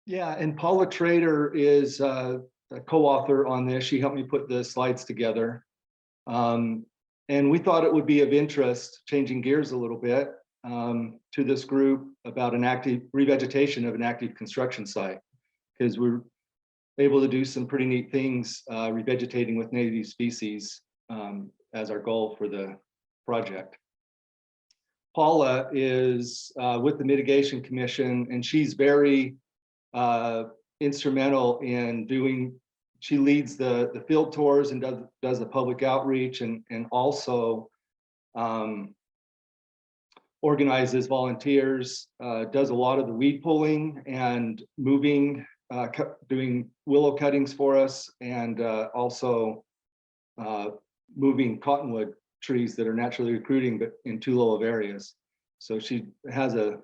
Yeah, and Paula Trader is a co-author on this. She helped me put the slides together. And we thought it would be of interest, changing gears a little bit, to this group about an active revegetation of an active construction site, because we're able to do some pretty neat things revegetating with native species as our goal for the project. Paula is with the Mitigation Commission, and she's very instrumental in doing, she leads the field tours and does the public outreach, and also organizes volunteers, does a lot of the weed pulling and moving, doing willow cuttings for us, and also moving cottonwood trees that are naturally recruiting, but in too low of areas. So she has a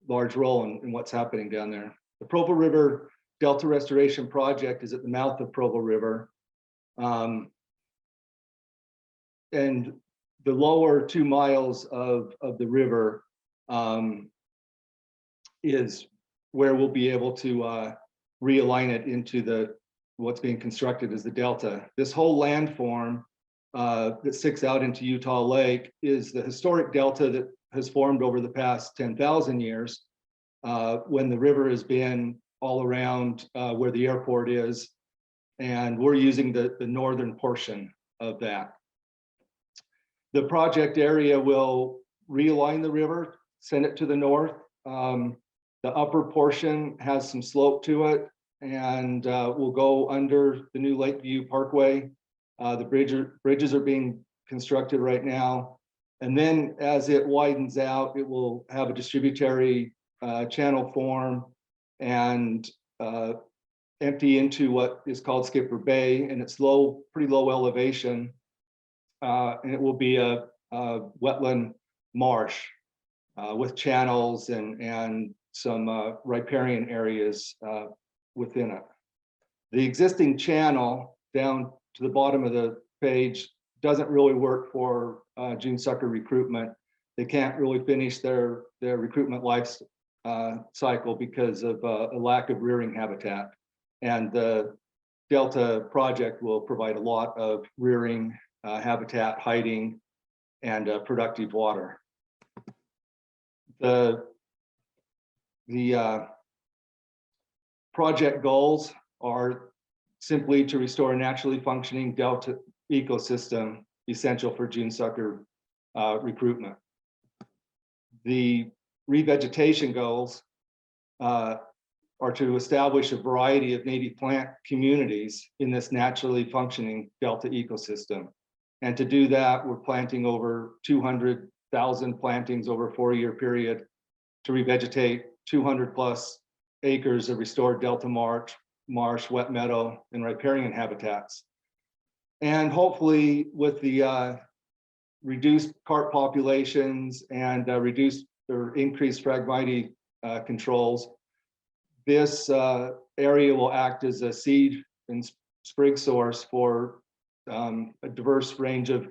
large role in what's happening down there. The Provo River Delta Restoration Project is at the mouth of Provo River. And the lower 2 miles of the river is where we'll be able to realign it into what's being constructed as the Delta. This whole landform that sticks out into Utah Lake is the historic Delta that has formed over the past 10,000 years when the river has been all around where the airport is, and we're using the northern portion of that. The project area will realign the river, send it to the north. The upper portion has some slope to it, and will go under the new Lakeview Parkway. The bridges are being constructed right now. And then as it widens out, it will have a distributary channel form and empty into what is called Skipper Bay, and it's pretty low elevation. And it will be a wetland marsh with channels and some riparian areas within it. The existing channel down to the bottom of the page doesn't really work for June sucker recruitment. They can't really finish their recruitment life cycle because of a lack of rearing habitat. And the Delta project will provide a lot of rearing habitat, hiding, and productive water. The project goals are simply to restore a naturally functioning Delta ecosystem essential for June sucker recruitment. The revegetation goals are to establish a variety of native plant communities in this naturally functioning Delta ecosystem. And to do that, we're planting over 200,000 plantings over a 4-year period to revegetate 200 plus acres of restored Delta marsh, wet meadow, and riparian habitats. And hopefully with the reduced carp populations and reduced or increased Phragmite controls, this area will act as a seed and sprig source for a diverse range of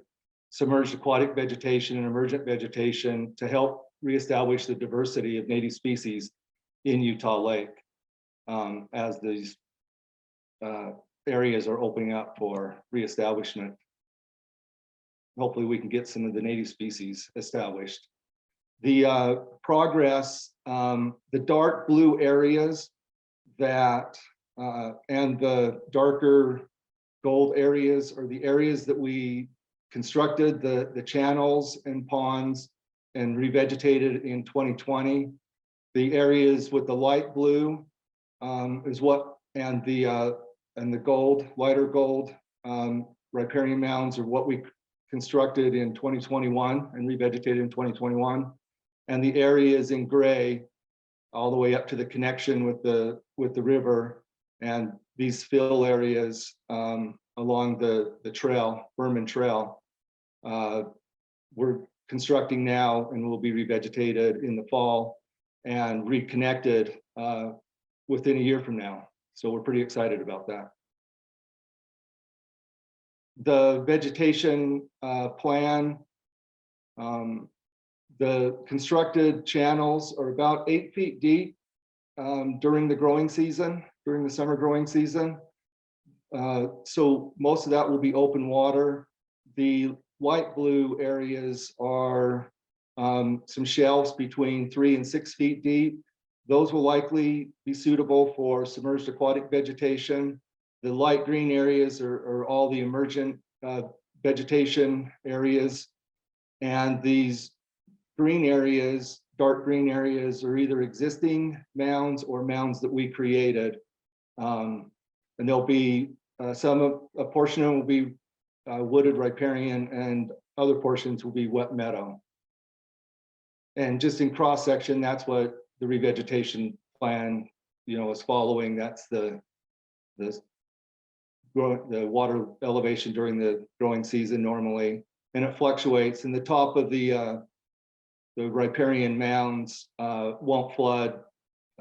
submerged aquatic vegetation and emergent vegetation to help reestablish the diversity of native species in Utah Lake as these areas are opening up for reestablishment. Hopefully we can get some of the native species established. The progress, the dark blue areas that and the darker gold areas are the areas that we constructed the channels and ponds and revegetated in 2020. The areas with the light blue is what, and the gold, lighter gold riparian mounds are what we constructed in 2021 and revegetated in 2021. And the areas in gray all the way up to the connection with the river, and these fill areas along the trail, Berman Trail, we're constructing now and will be revegetated in the fall and reconnected within a year from now. So we're pretty excited about that. The vegetation plan, the constructed channels are about 8 feet deep during the growing season, during the summer growing season. So most of that will be open water. The light blue areas are some shelves between 3 and 6 feet deep. Those will likely be suitable for submerged aquatic vegetation. The light green areas are all the emergent vegetation areas. And these green areas, dark green areas, are either existing mounds or mounds that we created. And there'll be a portion of them will be wooded riparian, and other portions will be wet meadow. And just in cross section, that's what the revegetation plan, is following. That's the water elevation during the growing season normally, and it fluctuates. And the top of the riparian mounds won't flood.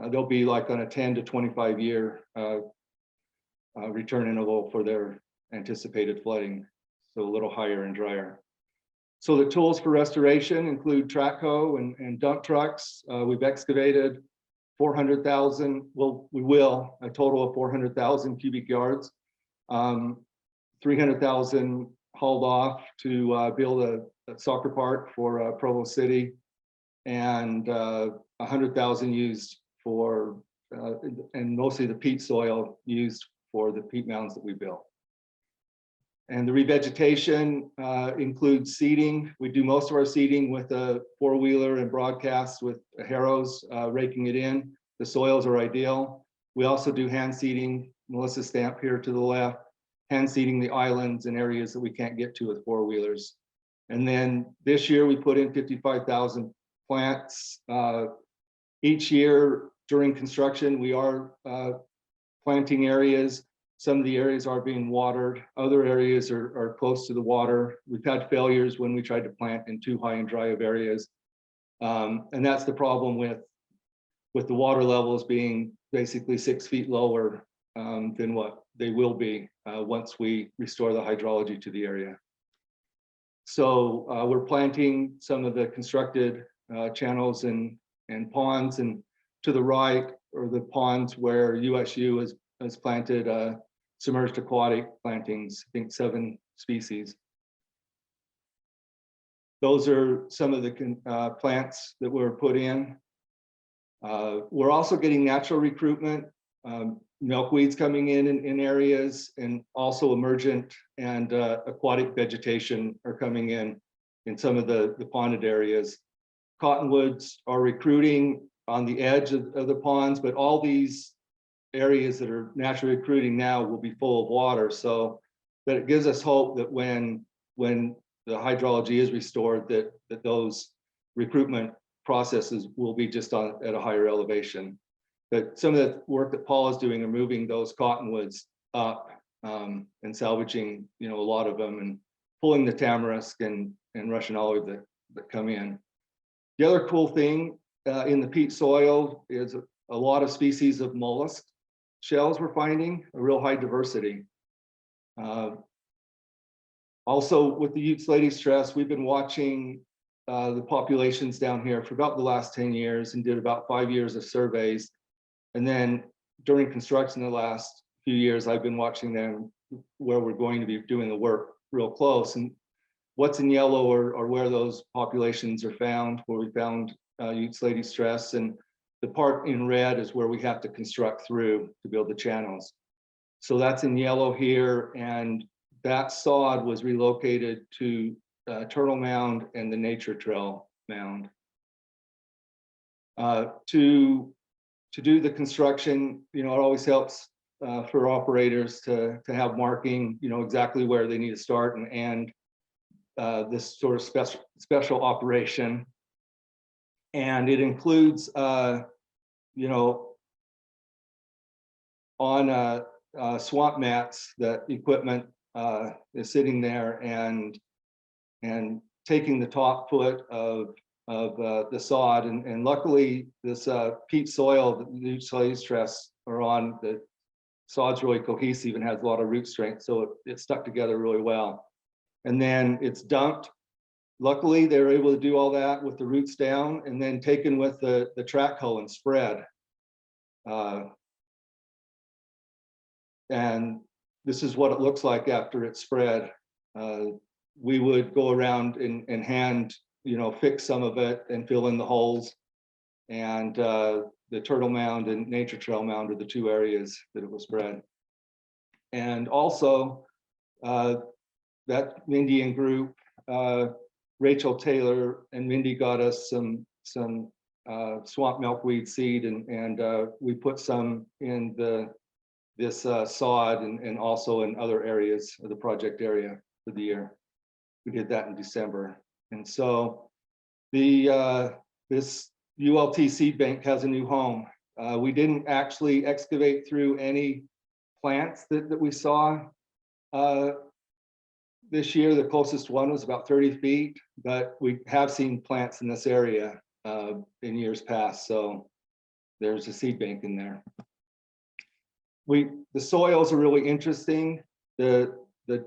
They'll be like on a 10 to 25 year return interval for their anticipated flooding, so a little higher and drier. So the tools for restoration include track hoe and dump trucks. We've excavated 400,000, we will, a total of 400,000 cubic yards. 300,000 hauled off to build a soccer park for Provo City, and 100,000 used for, and mostly the peat soil used for the peat mounds that we built. And the revegetation includes seeding. We do most of our seeding with a 4-wheeler and broadcast with harrows raking it in. The soils are ideal. We also do hand seeding. Melissa's stamp here to the left, hand seeding the islands and areas that we can't get to with 4-wheelers. And then this year we put in 55,000 plants. Each year during construction, we are planting areas. Some of the areas are being watered. Other areas are close to the water. We've had failures when we tried to plant in too high and dry of areas. And that's the problem with the water levels being basically 6 feet lower than what they will be once we restore the hydrology to the area. So we're planting some of the constructed channels and ponds, and to the right are the ponds where USU has planted submerged aquatic plantings, I think 7 species. Those are some of the plants that were put in. We're also getting natural recruitment, milkweeds coming in areas, and also emergent and aquatic vegetation are coming in some of the ponded areas. Cottonwoods are recruiting on the edge of the ponds, but all these areas that are naturally recruiting now will be full of water. So that it gives us hope that when the hydrology is restored, that those recruitment processes will be just at a higher elevation. But some of the work that Paul is doing are moving those cottonwoods up and salvaging, a lot of them, and pulling the tamarisk and Russian olive that come in. The other cool thing in the peat soil is a lot of species of mollusk shells we're finding, a real high diversity. Also with the Eutsletes Tress, we've been watching the populations down here for about the last 10 years and did about 5 years of surveys. And then during construction the last few years, I've been watching them where we're going to be doing the work real close. And what's in yellow are where those populations are found, where we found Eutsletes Tress, and the part in red is where we have to construct through to build the channels. So that's in yellow here, and that sod was relocated to Turtle Mound and the Nature Trail Mound. To do the construction, it always helps for operators to have marking, exactly where they need to start and end this sort of special operation. And it includes, on swamp mats, that equipment is sitting there and taking the top foot of the sod, and luckily this peat soil that the Eutsletes Tress are on, the sod's really cohesive and has a lot of root strength, so it stuck together really well. And then it's dumped. Luckily, they were able to do all that with the roots down, and then taken with the track hoe and spread. And this is what it looks like after it's spread. We would go around and hand, fix some of it and fill in the holes. And the Turtle Mound and Nature Trail Mound are the two areas that it was spread. And also that Indian group, Rachel Taylor and Mindy got us some swamp milkweed seed, and we put some in this sod and also in other areas of the project area for the year. We did that in December. And so this ULT seed bank has a new home. We didn't actually excavate through any plants that we saw this year. The closest one was about 30 feet, but we have seen plants in this area in years past. So there's a seed bank in there. The soils are really interesting. The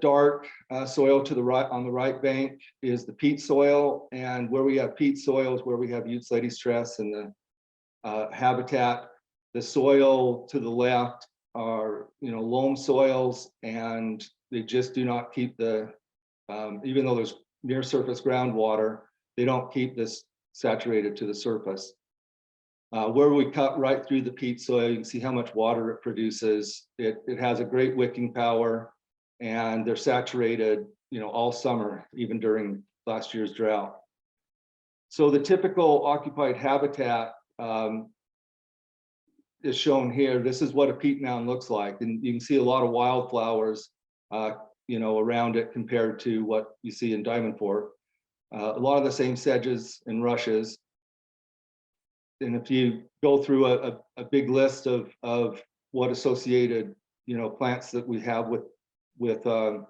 dark soil to the right, on the right bank, is the peat soil, and where we have peat soil is where we have Ute slaty stress and the habitat. The soil to the left are loam soils, and they just do not keep the even though there's near surface groundwater, they don't keep this saturated to the surface. Where we cut right through the peat soil, you can see how much water it produces. It has a great wicking power, and they're saturated, all summer, even during last year's drought. So the typical occupied habitat is shown here. This is what a peat mound looks like, and you can see a lot of wildflowers, around it compared to what you see in Diamond Fork. A lot of the same sedges and rushes. And if you go through a big list of what associated, plants that we have with the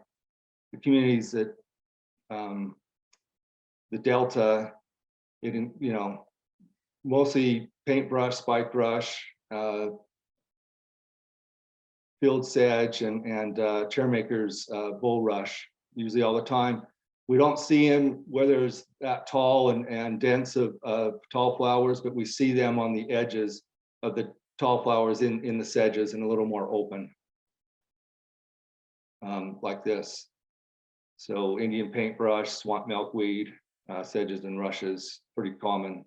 communities that the Delta, mostly paintbrush, spike brush, field sedge, and chairmaker's bulrush, usually all the time. We don't see them where there's that tall and dense of tall flowers, but we see them on the edges of the tall flowers in the sedges and a little more open, like this. So Indian paintbrush, swamp milkweed, sedges and rushes, pretty common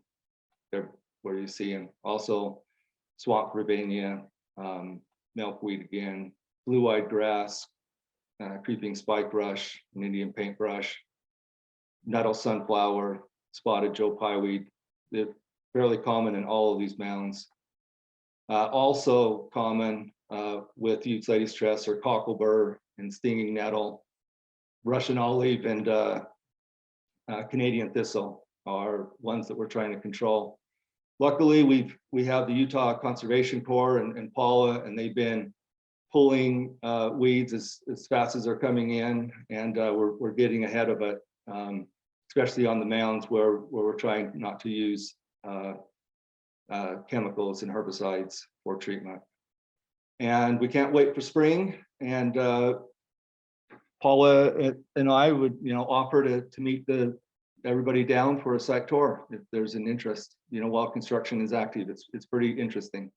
there where you see them. Also swamp verbena, milkweed again, blue-eyed grass, creeping spike brush, and Indian paintbrush, nettle sunflower, spotted Joe pieweed. They're fairly common in all of these mounds. Also common with Ute slaty stress or cocklebur and stinging nettle, Russian olive, and Canadian thistle are ones that we're trying to control. Luckily, we have the Utah Conservation Corps and Paula, and they've been pulling weeds as fast as they're coming in, and we're getting ahead of it, especially on the mounds where we're trying not to use chemicals and herbicides for treatment. And we can't wait for spring. And Paula and I would, offer to meet everybody down for a site tour if there's an interest, while construction is active. It's pretty interesting.